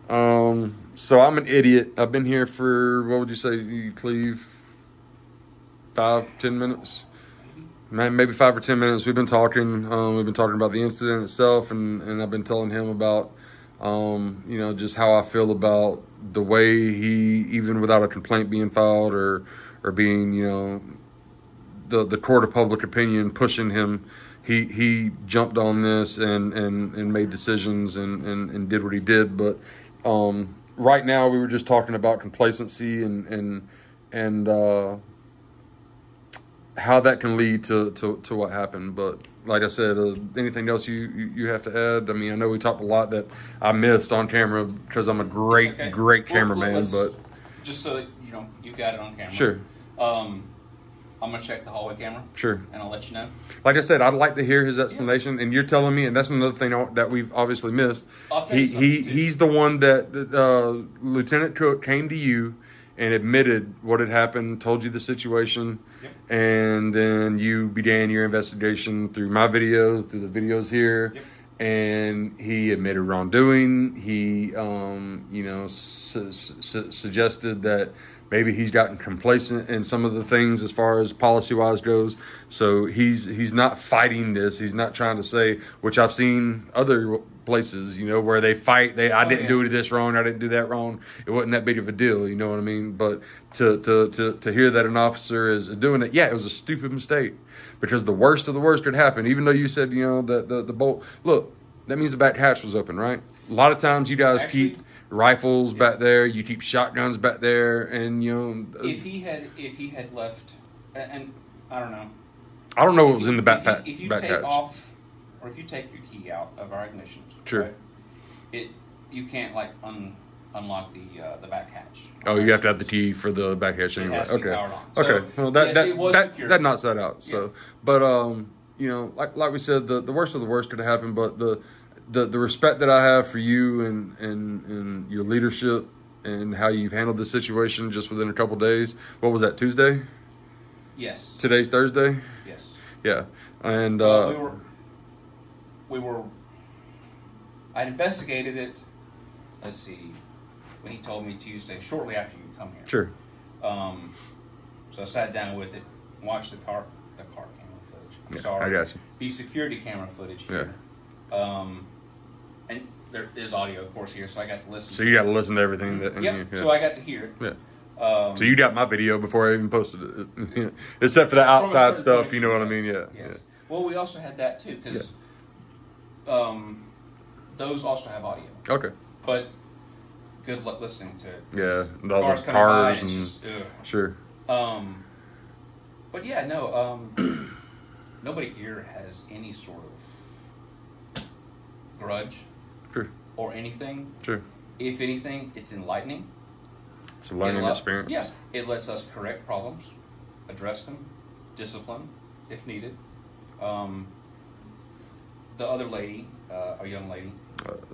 So I'm an idiot. I've been here for, what would you say, Cleve? 5-10 minutes? Maybe 5 or 10 minutes. We've been talking about the incident itself, and I've been telling him about, just how I feel about the way he, even without a complaint being filed or being, the court of public opinion pushing him, he jumped on this and made decisions and did what he did. But right now we were just talking about complacency and how that can lead to what happened. But like I said, anything else you have to add? I mean, I know we talked a lot that I missed on camera because I'm a great cameraman. But just so that you've got it on camera. Sure. I'm gonna check the hallway camera. Sure. And I'll let you know. Like I said, I'd like to hear his explanation. Yeah. And you're telling me, and that's another thing that we've obviously missed. I'll tell you something, he's the one that Lieutenant Cook came to you and admitted what had happened, told you the situation, yep. And then you began your investigation through my videos, through the videos here, yep. And he admitted wrongdoing. He, suggested that maybe he's gotten complacent in some of the things as far as policy-wise goes. So he's not fighting this. He's not trying to say, which I've seen other places, where they fight. I didn't do this wrong. I didn't do that wrong. It wasn't that big of a deal. You know what I mean? But to hear that an officer is doing it, yeah, it was a stupid mistake because the worst of the worst could happen. Even though you said, the bolt. Look, that means the back hatch was open, right? A lot of times you guys keep rifles back there, you keep shotguns back there, and if he had left, and I don't know what was in the back if you back take hatch. off, or if you take your key out of our ignition, sure, right, you can't unlock the back hatch. Oh, you have to have the key for the back hatch anyway. Okay, so, well that knocks that out. So, yeah. But like we said, the worst of the worst could have happened, but the respect that I have for you and your leadership and how you've handled this situation just within a couple days. What was that, Tuesday? Yes. Today's Thursday? Yes. Yeah. And I investigated it, let's see, when he told me Tuesday, shortly after you come here. Sure. So I sat down with it, watched the car camera footage. I got you. The security camera footage here. Yeah. And there is audio, of course, here, so I got to listen. So you got to listen to everything that. Yeah. So I got to hear it. Yeah. So you got my video before I even posted it, except for the outside stuff. You know what I mean? Yeah. Yes. Yeah. Well, we also had that too, because those also have audio. Okay. But good luck listening to it. Yeah. All the cars and just, sure. But yeah, no. Nobody here has any sort of grudge. Sure. Or anything. Sure. If anything, it's enlightening. It's a learning experience. Yeah. It lets us correct problems, address them, discipline if needed. The other lady, a young lady,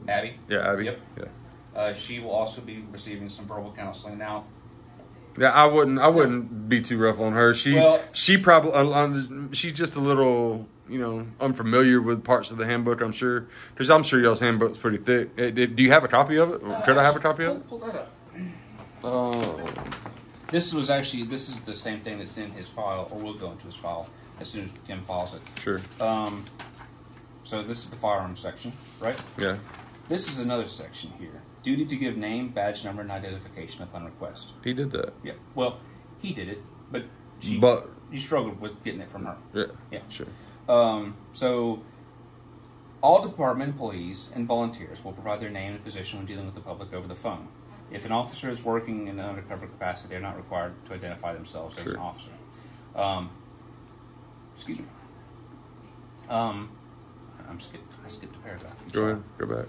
Abby. Yeah, Abby. Yep. Yeah. She will also be receiving some verbal counseling now. Yeah, I wouldn't be too rough on her. She probably she's just a little unfamiliar with parts of the handbook. I'm sure because I'm sure y'all's handbook's pretty thick. Do you have a copy of it? Could I have a copy of it? Pull that up. This is the same thing that's in his file, or will go into his file as soon as Tim files it. Sure. So this is the firearms section, right? Yeah. This is another section here. Duty to give name, badge number, and identification upon request. He did that. Yeah. Well, he did it, but you struggled with getting it from her. Yeah. Yeah. Sure. So all department employees and volunteers will provide their name and position when dealing with the public over the phone. If an officer is working in an undercover capacity, they are not required to identify themselves as an officer. Excuse me. I skipped a paragraph. Go ahead. Go back.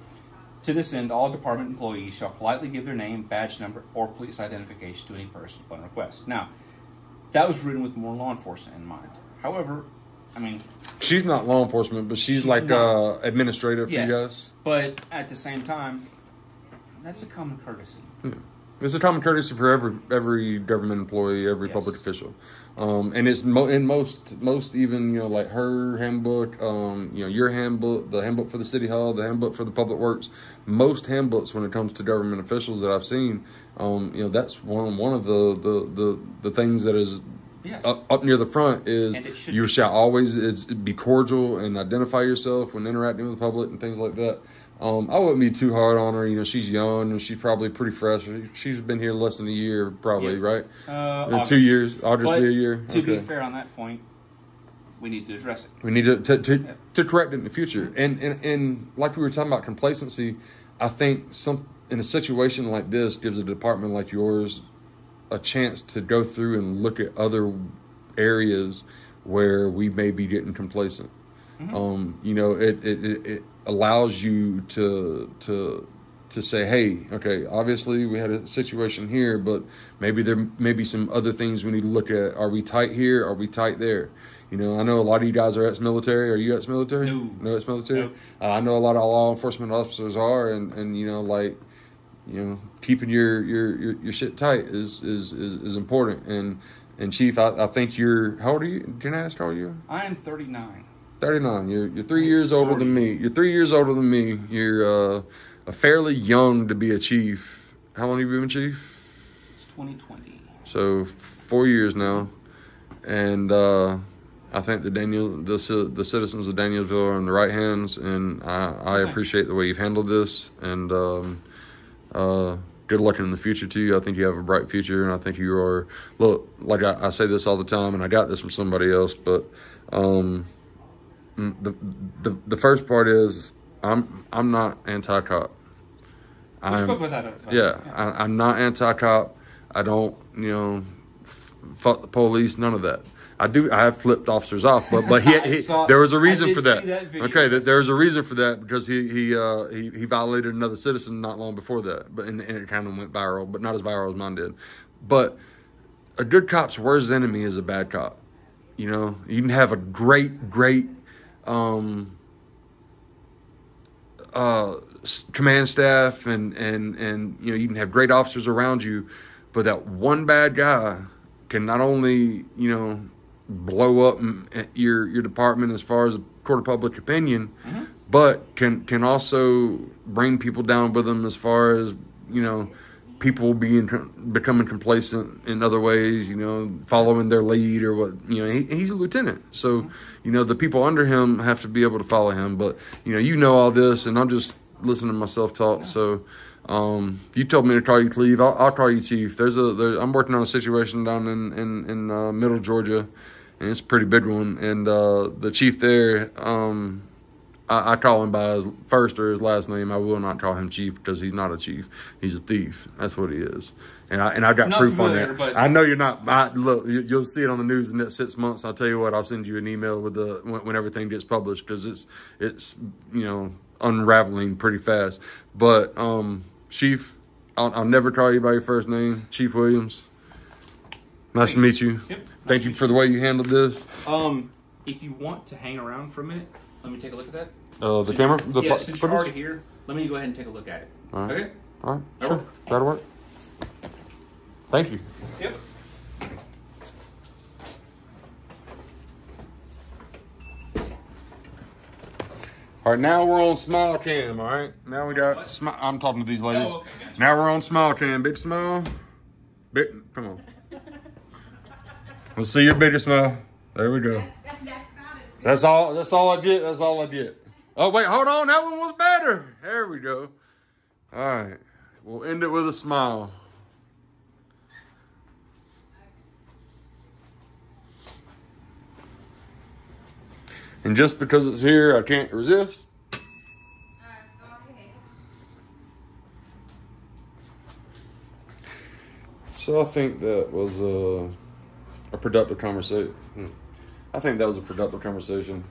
To this end, all department employees shall politely give their name, badge number, or police identification to any person upon request. Now, that was written with more law enforcement in mind. However, I mean... She's not law enforcement, but she's like administrative for you guys. But at the same time, that's a common courtesy. It's a common courtesy for every government employee, every public official, and it's in most even like her handbook, your handbook, the handbook for the city hall, the handbook for the public works. Most handbooks when it comes to government officials that I've seen, that's one of the things that is. Yes. Up near the front is you shall always be cordial and identify yourself when interacting with the public and things like that. I wouldn't be too hard on her. She's young and she's probably pretty fresh. She's been here less than a year, probably, right? 2 years. I'll just be a year. To be fair on that point, we need to address it. We need to correct it in the future. And like we were talking about complacency, I think in a situation like this gives a department like yours a chance to go through and look at other areas where we may be getting complacent. It allows you to say, hey, okay, obviously we had a situation here, but maybe there may be some other things we need to look at. Are we tight here? Are we tight there? I know a lot of you guys are ex-military. Are you ex-military? No ex-military? No. I know a lot of law enforcement officers are, and keeping your shit tight is important. And Chief, I think how old are you? Can I ask how old you? I am 39. 39. You're 3 years older than me. You're 3 years older than me. You're fairly young to be a chief. How long have you been chief? It's 2020. So 4 years now, and I think the citizens of Danielsville are in the right hands, and I appreciate the way you've handled this. And good luck in the future to you. I think you have a bright future, and I think you are. Look, like I say this all the time, and I got this from somebody else, but the first part is I'm not anti-cop. I'm not anti-cop. I don't fuck the police. None of that. I have flipped officers off, but there was a reason for that. Okay, there was a reason for that because he violated another citizen not long before that, and it kind of went viral, but not as viral as mine did. But a good cop's worst enemy is a bad cop. You can have a great command staff, and you can have great officers around you, but that one bad guy can not only blow up your department as far as a court of public opinion, but can also bring people down with them as far as people becoming complacent in other ways, following their lead or what. He's a lieutenant, so the people under him have to be able to follow him. But all this, and I'm just listening to myself talk. So you told me to call you Cleve. I'll call you Chief. I'm working on a situation down in Middle Georgia, and it's a pretty big one. And the chief there, I call him by his first or his last name. I will not call him Chief because he's not a chief. He's a thief. That's what he is. And I got proof on that. But I know you're not. Look, you'll see it on the news in that 6 months. I'll tell you what. I'll send you an email with when everything gets published, because it's unraveling pretty fast. But Chief, I'll never call you by your first name, Chief Williams. Nice to meet you. Yep. Thank you for the way you handled this. If you want to hang around for a minute, let me take a look at that. The camera? Since you're already here, let me go ahead and take a look at it. All right. Okay? All right. Sure. That'll work. Thank you. Yep. All right, now we're on smile cam, all right? Now we got, I'm talking to these ladies. Oh, okay, gotcha. Now we're on smile cam. Big smile. Come on. Let's see your biggest smile. There we go. That's all I get. That's all I get. Oh, wait, hold on. That one was better. There we go. All right. We'll end it with a smile. And just because it's here, I can't resist. So I think that was a productive conversation. I think that was a productive conversation.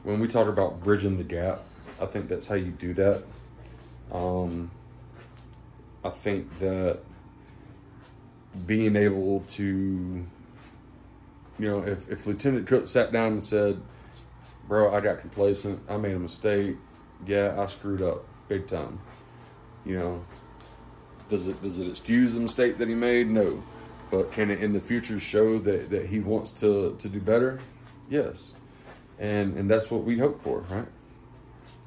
When we talk about bridging the gap, I think that's how you do that. I think that being able to, if Lieutenant Cook sat down and said, bro, I got complacent, I made a mistake, yeah, I screwed up big time, Does it excuse the mistake that he made? No. But can it in the future show that he wants to do better? Yes. And that's what we hope for, right?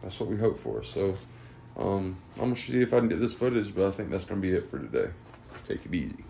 That's what we hope for. So I'm going to see if I can get this footage, but I think that's going to be it for today. Take it easy.